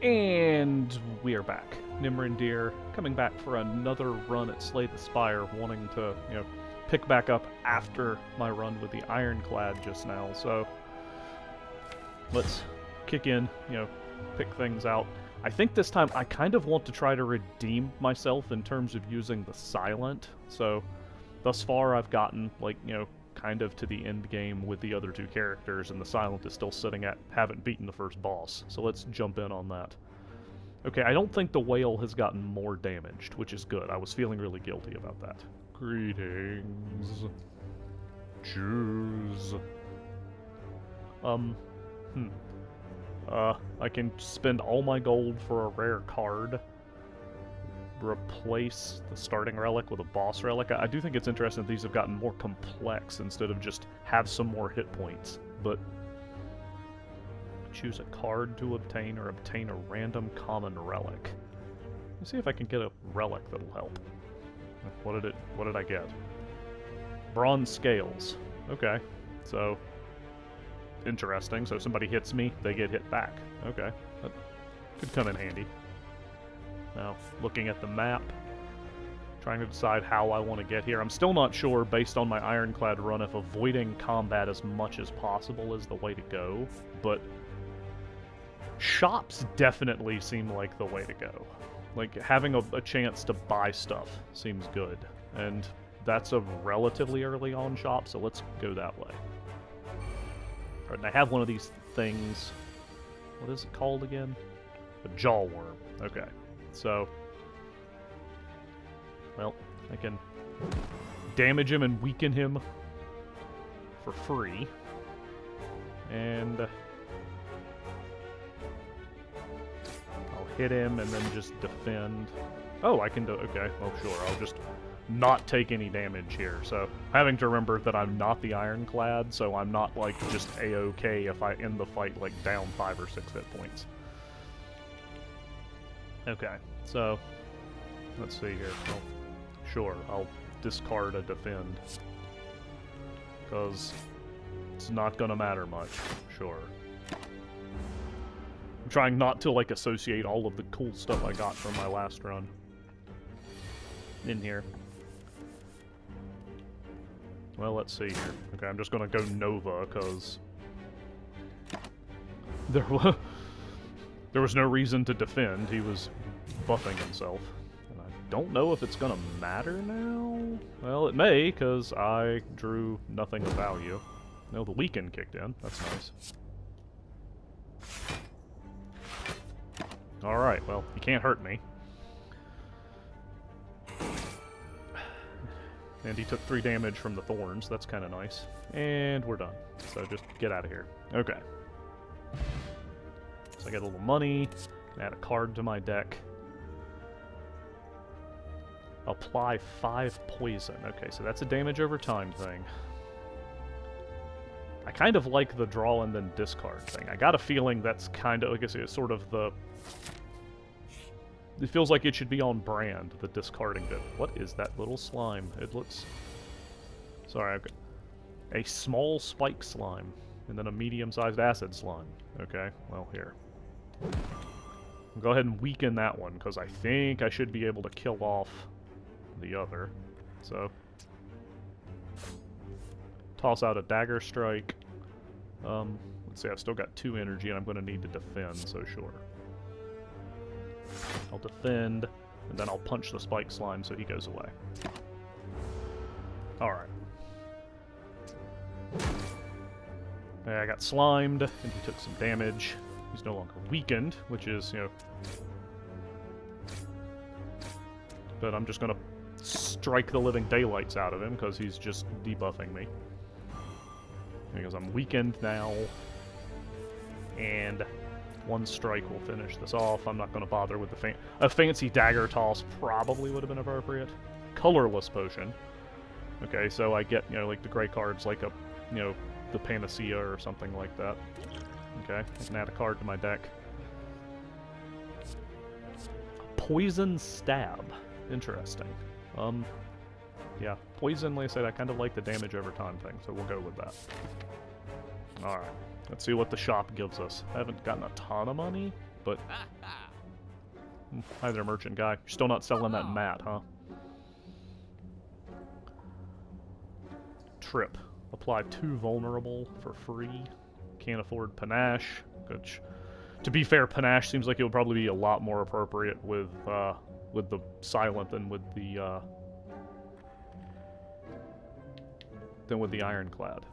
And we are back. Nimrandir coming back for another run at Slay the Spire, wanting to, pick back up after my run with the Ironclad just now. So let's kick in, pick things out. I think this time I kind of want to try to redeem myself in terms of using the Silent. So thus far I've gotten, kind of to the end game with the other two characters, and the Silent is still sitting at haven't beaten the first boss. So let's jump in on that. Okay, I don't think the whale has gotten more damaged, which is good. I was feeling really guilty about that. Greetings. Choose. I can spend all my gold for a rare card. Replace the starting relic with a boss relic. I do think it's interesting that these have gotten more complex instead of just have some more hit points. But choose a card to obtain or obtain a random common relic. Let's see if I can get a relic that'll help. What did I get? Bronze scales. Okay. So interesting. So if somebody hits me, they get hit back. Okay. That could come in handy. Now, looking at the map, trying to decide how I want to get here. I'm still not sure, based on my Ironclad run, if avoiding combat as much as possible is the way to go, but shops definitely seem like the way to go. Like, having a chance to buy stuff seems good, and that's a relatively early on shop, so let's go that way. Alright, and I have one of these things. What is it called again? A jaw worm. Okay. So, well, I can damage him and weaken him for free. And I'll hit him and then just defend. Oh, I can do... Okay, well, sure. I'll just not take any damage here. So, having to remember that I'm not the Ironclad, so I'm not, just A-okay if I end the fight, down 5 or 6 hit points. Okay, so let's see here. Well, sure, I'll discard a defend, because it's not going to matter much. Sure. I'm trying not to, associate all of the cool stuff I got from my last run in here. Well, let's see here. Okay, I'm just going to go Nova, because there was no reason to defend. He was buffing himself. And I don't know if it's going to matter now. Well, it may, because I drew nothing of value. No, the weaken kicked in. That's nice. Alright, well, he can't hurt me. And he took 3 damage from the thorns. That's kind of nice. And we're done. So just get out of here. Okay. So I get a little money, can add a card to my deck. Apply 5 poison. Okay, so that's a damage over time thing. I kind of like the draw and then discard thing. I got a feeling that's kind of, it's sort of the... It feels like it should be on brand, the discarding bit. What is that little slime? It looks... Sorry, I've got a small spike slime, and then a medium-sized acid slime. Okay, well, here. I'll go ahead and weaken that one, because I think I should be able to kill off the other. So, toss out a dagger strike. Let's see, I've still got 2 energy, and I'm going to need to defend, so sure. I'll defend, and then I'll punch the spike slime so he goes away. Alright. Okay, I got slimed, and he took some damage. He's no longer weakened, which is, But I'm just gonna strike the living daylights out of him, because he's just debuffing me. Because I'm weakened now. And 1 strike will finish this off. I'm not gonna bother with a fancy dagger toss probably would have been appropriate. Colorless potion. Okay, so I get, the gray cards, like a, the Panacea or something like that. Okay, I can add a card to my deck. Poison Stab. Interesting. Yeah, poison, like I said, I kind of like the damage over time thing, so we'll go with that. Alright, let's see what the shop gives us. I haven't gotten a ton of money, but... Hi there, merchant guy. You're still not selling that mat, huh? Trip. Apply 2 vulnerable for free. Can't afford panache, which, to be fair, panache seems like it would probably be a lot more appropriate with the silent than with the ironclad.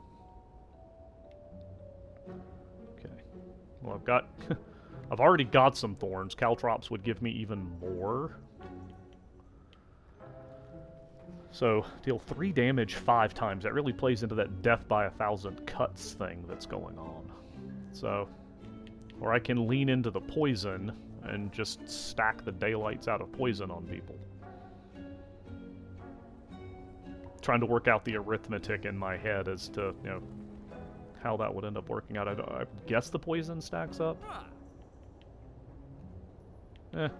Okay. Well, I've already got some thorns. Caltrops would give me even more. So, deal 3 damage 5 times. That really plays into that death by 1,000 cuts thing that's going on. So, or I can lean into the poison and just stack the daylights out of poison on people. Trying to work out the arithmetic in my head as to, you know, how that would end up working out. I guess the poison stacks up.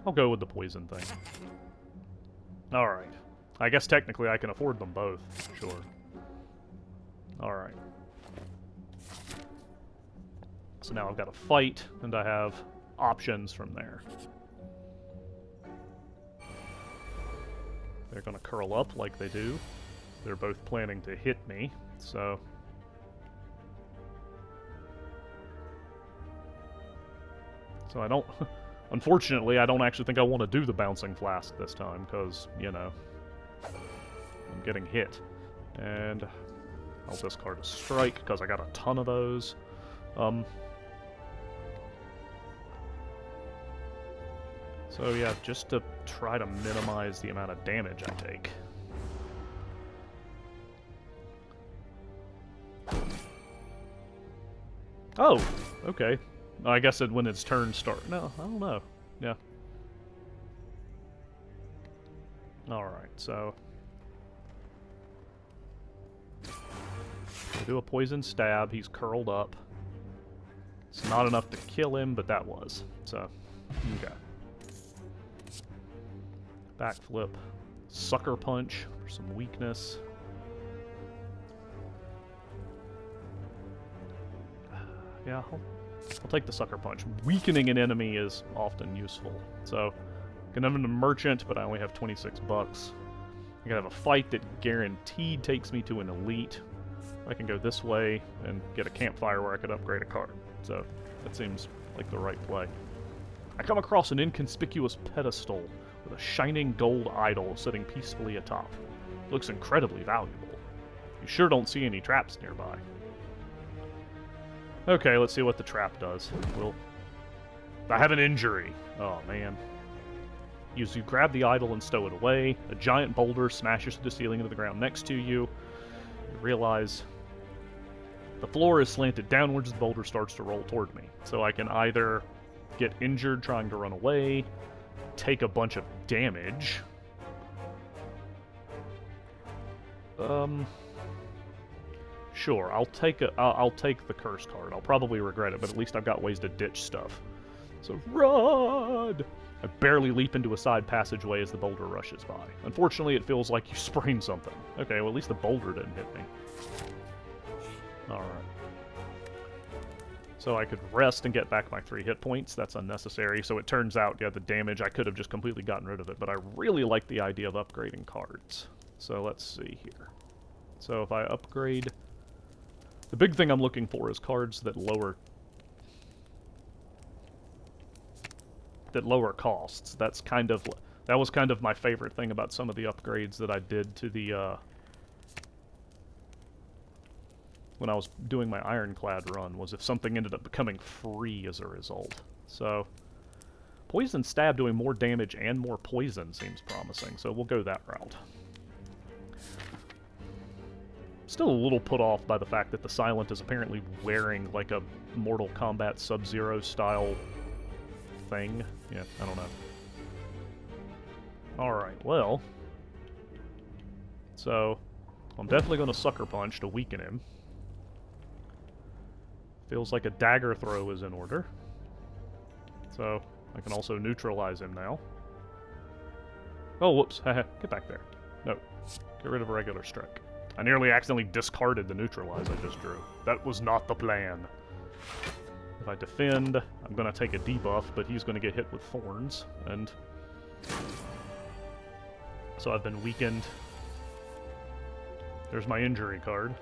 I'll go with the poison thing. Alright. I guess technically I can afford them both. Sure. Alright. So now I've got a fight, and I have options from there. They're gonna curl up like they do. They're both planning to hit me, so... So I don't... Unfortunately, I don't actually think I want to do the Bouncing Flask this time, because, you know... I'm getting hit. And I'll discard a strike, because I got a ton of those. So yeah, just to try to minimize the amount of damage I take. Oh, okay. I guess when its turn start. No, I don't know. Yeah. Alright, so... I do a poison stab, he's curled up. It's not enough to kill him, but that was. So, okay. Backflip. Sucker Punch for some weakness. Yeah, I'll take the Sucker Punch. Weakening an enemy is often useful. So, I can have a merchant, but I only have 26 bucks. I can have a fight that guaranteed takes me to an elite. I can go this way and get a campfire where I could upgrade a card. So, that seems like the right play. I come across an inconspicuous pedestal with a shining gold idol sitting peacefully atop. It looks incredibly valuable. You sure don't see any traps nearby. Okay, let's see what the trap does. I have an injury. Oh, man. As you grab the idol and stow it away, a giant boulder smashes through the ceiling into the ground next to you. You realize the floor is slanted downwards as the boulder starts to roll toward me. So I can either get injured trying to run away, take a bunch of damage. Sure, I'll take the curse card. I'll probably regret it, but at least I've got ways to ditch stuff. So run! I barely leap into a side passageway as the boulder rushes by. Unfortunately, it feels like you sprained something. Okay, well at least the boulder didn't hit me. Alright. So I could rest and get back my 3 hit points. That's unnecessary. So it turns out, yeah, the damage, I could have just completely gotten rid of it, but I really like the idea of upgrading cards. So let's see here. So if I upgrade... The big thing I'm looking for is cards that lower costs. That was kind of my favorite thing about some of the upgrades that I did to the when I was doing my Ironclad run, was if something ended up becoming free as a result. So Poison Stab doing more damage and more poison seems promising, so we'll go that route. Still a little put off by the fact that the Silent is apparently wearing like a Mortal Kombat Sub-Zero style thing. Yeah, I don't know. Alright, well. So, I'm definitely going to Sucker Punch to weaken him. Feels like a dagger throw is in order. So, I can also neutralize him now. Oh, whoops. Get back there. No. Get rid of a regular strike. I nearly accidentally discarded the neutralize I just drew. That was not the plan. If I defend, I'm going to take a debuff, but he's going to get hit with thorns, and so I've been weakened. There's my injury card.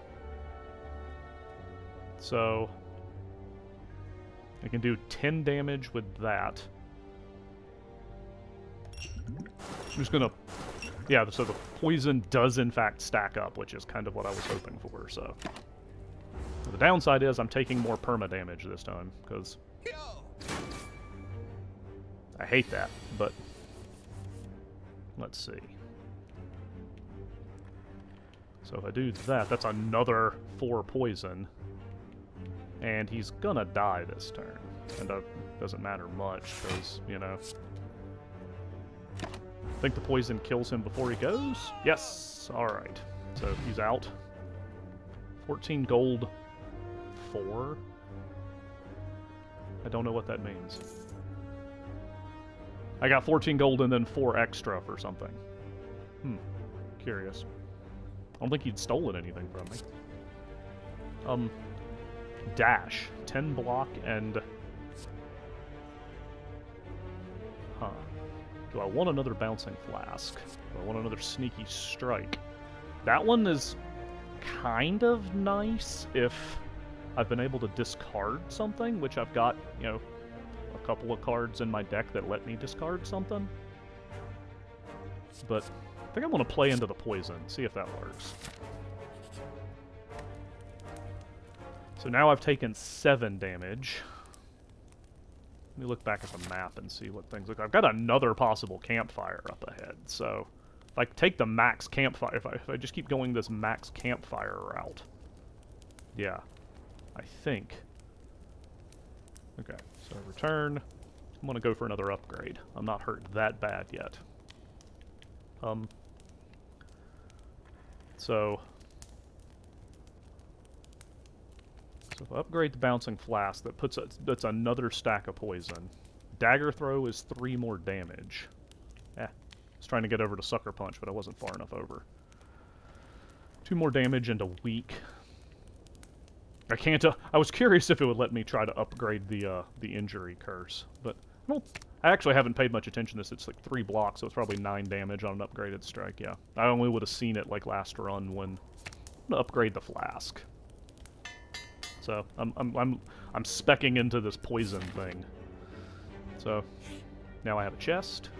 So I can do 10 damage with that. I'm just gonna... Yeah, so the poison does in fact stack up, which is kind of what I was hoping for, so... The downside is I'm taking more perma damage this time, because... I hate that, but... Let's see. So if I do that, that's another 4 poison. And he's gonna die this turn. And that doesn't matter much, because, you know... I think the poison kills him before he goes? Yes! Alright. So he's out. 14 gold... 4? I don't know what that means. I got 14 gold and then 4 extra for something. Curious. I don't think he'd stolen anything from me. Dash. 10 block and... Huh. Do I want another bouncing flask? Do I want another sneaky strike? That one is kind of nice if I've been able to discard something, which I've got, you know, a couple of cards in my deck that let me discard something. But I think I want to play into the poison, see if that works. So now I've taken 7 damage. Let me look back at the map and see what things look like. I've got another possible campfire up ahead, so if I take the max campfire, if I just keep going this max campfire route, yeah, I think. Okay, so return. I'm gonna go for another upgrade. I'm not hurt that bad yet. So if I upgrade the bouncing flask, that's another stack of poison. Dagger throw is 3 more damage. I was trying to get over to sucker punch, but I wasn't far enough over. 2 more damage and a weak. I can't. I was curious if it would let me try to upgrade the injury curse, but I actually haven't paid much attention to this. It's like 3 blocks, so it's probably 9 damage on an upgraded strike. Yeah, I only would have seen it like last run when I'm gonna upgrade the flask. So I'm speccing into this poison thing. So now I have a chest.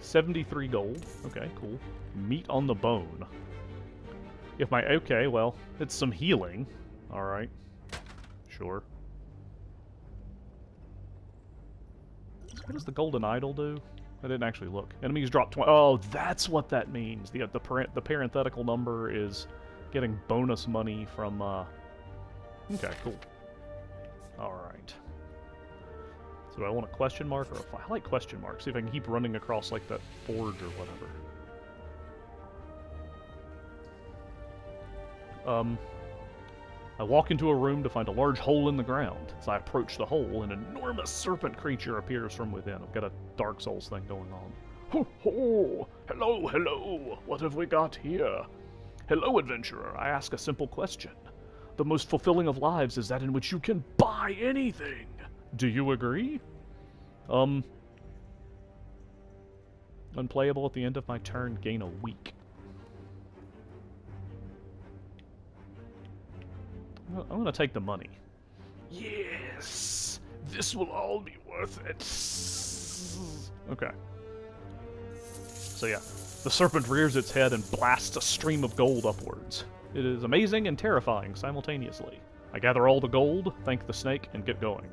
73 gold. Okay, cool. Meat on the bone. Okay, well, it's some healing. Alright. Sure. So what does the golden idol do? I didn't actually look. Enemies drop 20. Oh, that's what that means. The parenthetical number is getting bonus money from, Okay, cool. Alright. So do I want a question mark or a I like question marks. See if I can keep running across, like, that forge or whatever. I walk into a room to find a large hole in the ground. As I approach the hole, an enormous serpent creature appears from within. I've got a Dark Souls thing going on. Ho ho! Hello, hello! What have we got here? Hello, adventurer. I ask a simple question. The most fulfilling of lives is that in which you can buy anything. Do you agree? Unplayable at the end of my turn, gain a week. I'm gonna take the money. Yes! This will all be worth it. Okay. So yeah, the serpent rears its head and blasts a stream of gold upwards. It is amazing and terrifying simultaneously. I gather all the gold, thank the snake, and get going.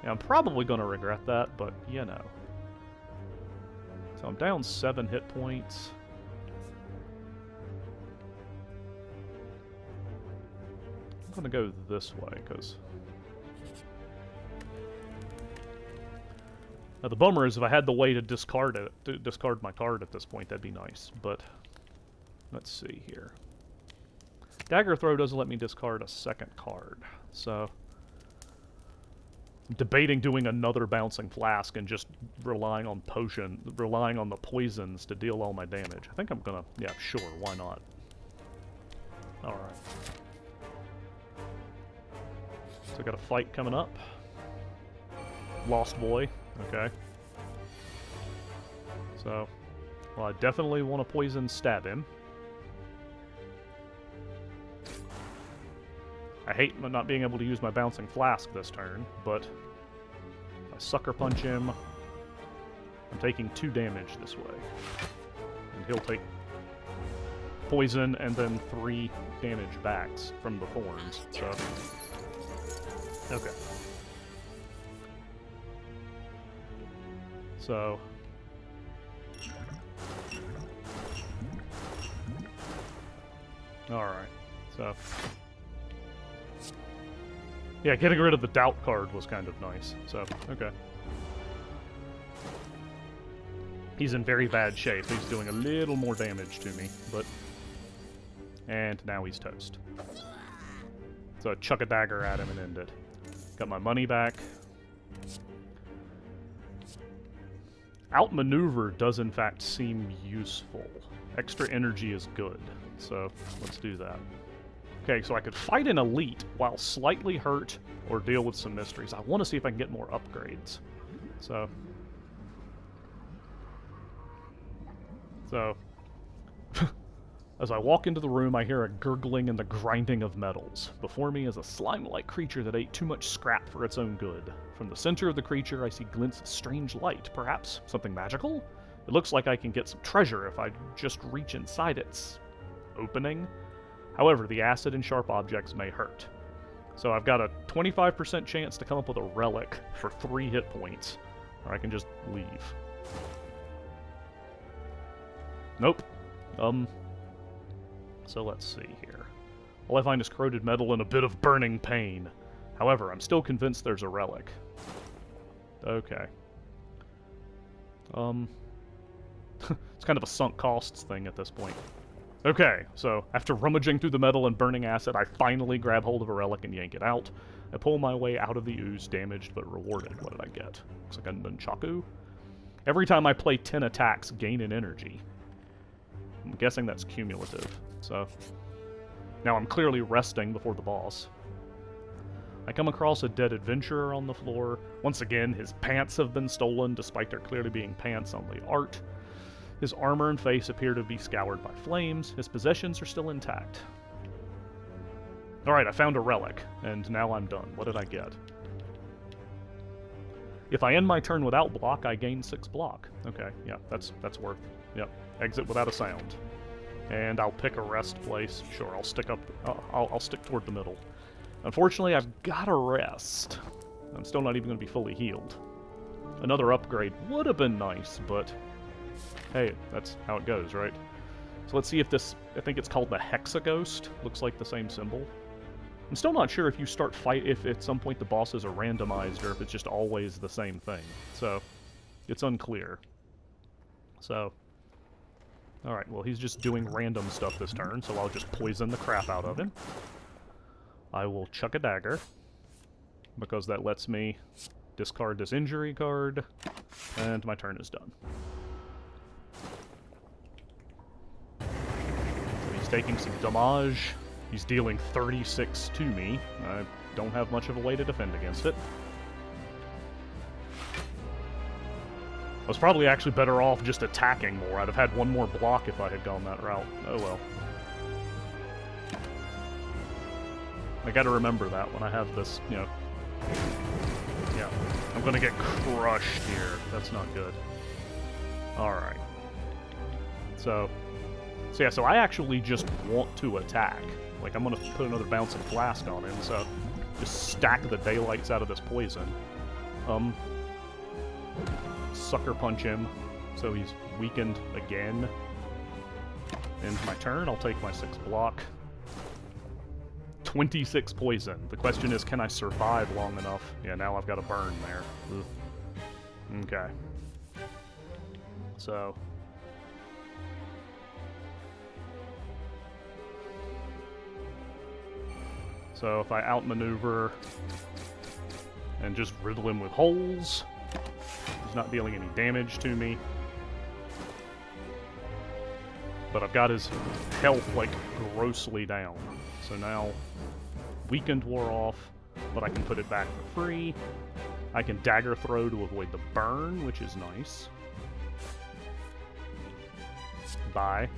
Yeah, I'm probably gonna regret that, but you know. So I'm down 7 hit points. I'm gonna go this way, because... Now the bummer is if I had the way to discard my card at this point, that'd be nice, but... Let's see here. Dagger Throw doesn't let me discard a second card, so... I'm debating doing another Bouncing Flask and just relying on the poisons to deal all my damage. I think I'm gonna... Yeah, sure, why not? Alright. So I got a fight coming up. Lost boy. Okay. So, well, I definitely want to poison stab him. I hate not being able to use my bouncing flask this turn, but if I sucker punch him, I'm taking 2 damage this way. And he'll take poison and then 3 damage backs from the thorns. So, okay. So, alright. So, yeah, getting rid of the doubt card was kind of nice. So, okay. He's in very bad shape. He's doing a little more damage to me, but... And now he's toast. So I chuck a dagger at him and end it. Got my money back. Outmaneuver does in fact seem useful. Extra energy is good, so let's do that. Okay, so I could fight an elite while slightly hurt or deal with some mysteries. I want to see if I can get more upgrades. So, as I walk into the room, I hear a gurgling and the grinding of metals. Before me is a slime-like creature that ate too much scrap for its own good. From the center of the creature, I see glints of strange light. Perhaps something magical? It looks like I can get some treasure if I just reach inside its opening. However, the acid and sharp objects may hurt. So I've got a 25% chance to come up with a relic for 3 hit points, or I can just leave. Nope. So let's see here. All I find is corroded metal and a bit of burning pain. However, I'm still convinced there's a relic. Okay. It's kind of a sunk costs thing at this point. Okay, so after rummaging through the metal and burning acid, I finally grab hold of a relic and yank it out. I pull my way out of the ooze, damaged but rewarded. What did I get? Looks like a nunchaku. Every time I play 10 attacks, gain an energy. I'm guessing that's cumulative. So now I'm clearly resting before the boss. I come across a dead adventurer on the floor. Once again, his pants have been stolen, despite there clearly being pants on the art. His armor and face appear to be scoured by flames. His possessions are still intact. Alright, I found a relic, and now I'm done. What did I get? If I end my turn without block, I gain 6 block. Okay, yeah, that's worth. Yep, exit without a sound. And I'll pick a rest place. Sure, I'll stick up. I'll stick toward the middle. Unfortunately, I've got to rest. I'm still not even going to be fully healed. Another upgrade would have been nice, but hey, that's how it goes, right? So let's see if this, I think it's called the Hexaghost. Looks like the same symbol. I'm still not sure if you start fight, if at some point the bosses are randomized or if it's just always the same thing. So, it's unclear. So, alright, well he's just doing random stuff this turn, so I'll just poison the crap out of him. I will chuck a dagger, because that lets me discard this injury card, and my turn is done. So he's taking some damage. He's dealing 36 to me. I don't have much of a way to defend against it. I was probably actually better off just attacking more. I'd have had one more block if I had gone that route. Oh well. I gotta remember that when I have this, you know... Yeah, I'm gonna get crushed here. That's not good. Alright. So yeah, so I actually just want to attack. Like, I'm gonna put another bouncing flask on him, so just stack the daylights out of this poison. Sucker punch him, so he's weakened again. End my turn, I'll take my 6 block. 26 poison. The question is, can I survive long enough? Yeah, now I've got a burn there. Ugh. Okay. So... So if I outmaneuver and just riddle him with holes, he's not dealing any damage to me. But I've got his health, like, grossly down. So now, weakened wore off. but I can put it back for free. I can dagger throw to avoid the burn, which is nice. Bye.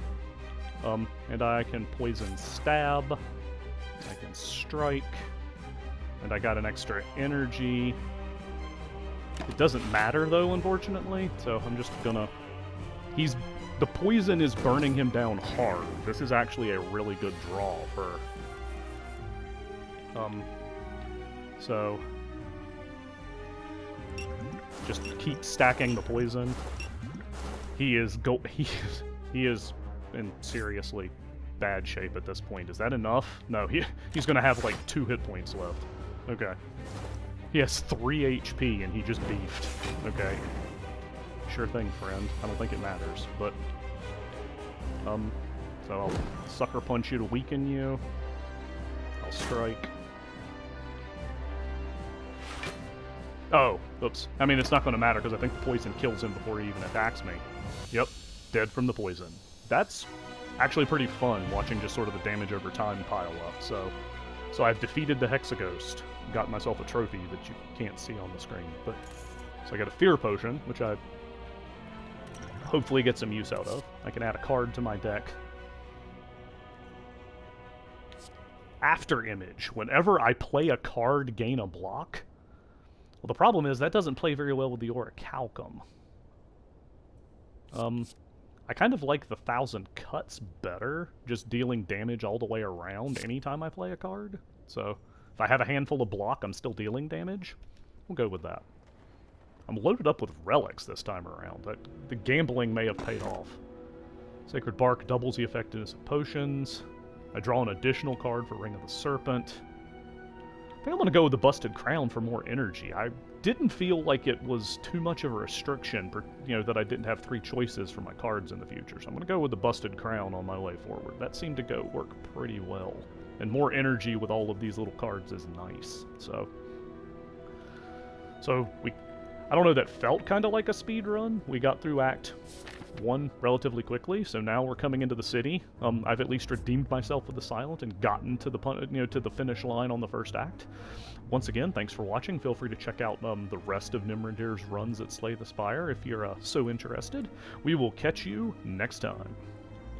And I can poison stab. I can strike. And I got an extra energy. It doesn't matter though, unfortunately, so I'm just gonna... The poison is burning him down hard. This is actually a really good draw for... So... Just keep stacking the poison. He is in seriously bad shape at this point. Is that enough? No, he's gonna have like 2 hit points left. Okay. He has 3 HP and he just beefed. Okay. Sure thing, friend. I don't think it matters, but... So I'll sucker punch you to weaken you. I'll strike. Oh, oops. I mean, it's not going to matter because I think the poison kills him before he even attacks me. Yep, dead from the poison. That's actually pretty fun, watching just sort of the damage over time pile up. So I've defeated the Hexaghost, got myself a trophy that you can't see on the screen. But so I got a Fear Potion, which I hopefully get some use out of. I can add a card to my deck. After Image. Whenever I play a card, gain a block. Well, the problem is that doesn't play very well with the Orichalcum. I kind of like the 1,000 Cuts better, just dealing damage all the way around anytime I play a card. So, if I have a handful of block, I'm still dealing damage. We'll go with that. I'm loaded up with relics this time around. The gambling may have paid off. Sacred Bark doubles the effectiveness of potions. I draw an additional card for Ring of the Serpent. I think I'm going to go with the Busted Crown for more energy. I didn't feel like it was too much of a restriction, that I didn't have 3 choices for my cards in the future. So I'm going to go with the Busted Crown on my way forward. That seemed to work pretty well. And more energy with all of these little cards is nice. So I don't know, that felt kind of like a speed run. We got through Act 1 relatively quickly, so now we're coming into the city. I've at least redeemed myself with the Silent and gotten to the finish line on the first act. Once again, thanks for watching. Feel free to check out the rest of Nimrandir's runs at Slay the Spire if you're so interested. We will catch you next time.